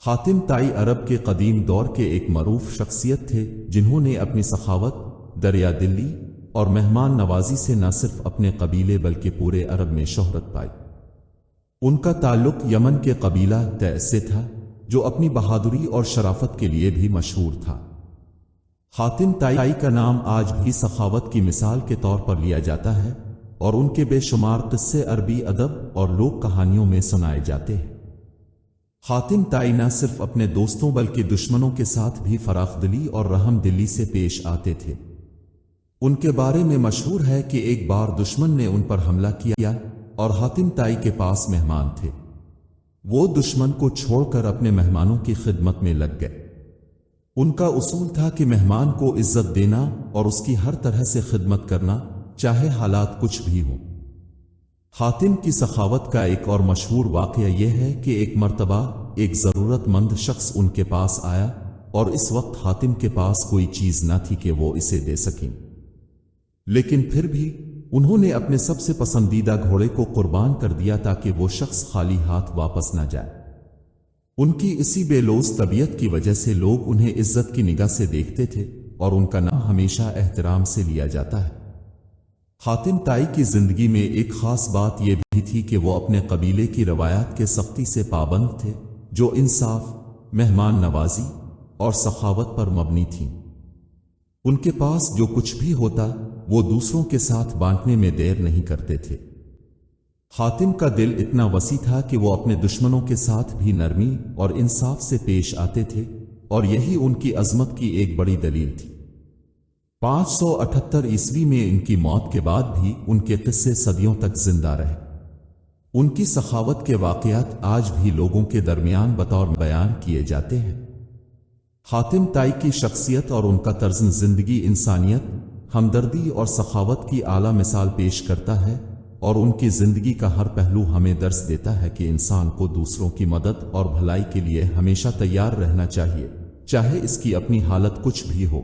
حاتم طائی عرب کے قدیم دور کے ایک معروف شخصیت تھے جنہوں نے اپنی سخاوت، دریا دلی اور مہمان نوازی سے نہ صرف اپنے قبیلے بلکہ پورے عرب میں شہرت پائی۔ ان کا تعلق یمن کے قبیلہ تیس سے تھا جو اپنی بہادری اور شرافت کے لیے بھی مشہور تھا۔ حاتم طائی کا نام آج بھی سخاوت کی مثال کے طور پر لیا جاتا ہے اور ان کے بے شمار قصے عربی ادب اور لوک کہانیوں میں سنائے جاتے ہیں۔ حاتم طائی نہ صرف اپنے دوستوں بلکہ دشمنوں کے ساتھ بھی فراخ دلی اور رحم دلی سے پیش آتے تھے۔ ان کے بارے میں مشہور ہے کہ ایک بار دشمن نے ان پر حملہ کیا اور حاتم طائی کے پاس مہمان تھے۔ وہ دشمن کو چھوڑ کر اپنے مہمانوں کی خدمت میں لگ گئے۔ ان کا اصول تھا کہ مہمان کو عزت دینا اور اس کی ہر طرح سے خدمت کرنا، چاہے حالات کچھ بھی ہوں۔ حاتم کی سخاوت کا ایک اور مشہور واقعہ یہ ہے کہ ایک مرتبہ ایک ضرورت مند شخص ان کے پاس آیا اور اس وقت حاتم کے پاس کوئی چیز نہ تھی کہ وہ اسے دے سکیں، لیکن پھر بھی انہوں نے اپنے سب سے پسندیدہ گھوڑے کو قربان کر دیا تاکہ وہ شخص خالی ہاتھ واپس نہ جائے۔ ان کی اسی بے لوث طبیعت کی وجہ سے لوگ انہیں عزت کی نگاہ سے دیکھتے تھے اور ان کا نام ہمیشہ احترام سے لیا جاتا ہے۔ حاتم طائی کی زندگی میں ایک خاص بات یہ بھی تھی کہ وہ اپنے قبیلے کی روایات کے سختی سے پابند تھے جو انصاف، مہمان نوازی اور سخاوت پر مبنی تھیں۔ ان کے پاس جو کچھ بھی ہوتا وہ دوسروں کے ساتھ بانٹنے میں دیر نہیں کرتے تھے۔ حاتم کا دل اتنا وسیع تھا کہ وہ اپنے دشمنوں کے ساتھ بھی نرمی اور انصاف سے پیش آتے تھے اور یہی ان کی عظمت کی ایک بڑی دلیل تھی۔ 578 عیسوی میں ان کی موت کے بعد بھی ان کے قصے صدیوں تک زندہ رہے۔ ان کی سخاوت کے واقعات آج بھی لوگوں کے درمیان بطور بیان کیے جاتے ہیں۔ حاتم طائی کی شخصیت اور ان کا طرز زندگی انسانیت، ہمدردی اور سخاوت کی اعلیٰ مثال پیش کرتا ہے اور ان کی زندگی کا ہر پہلو ہمیں درس دیتا ہے کہ انسان کو دوسروں کی مدد اور بھلائی کے لیے ہمیشہ تیار رہنا چاہیے، چاہے اس کی اپنی حالت کچھ بھی ہو۔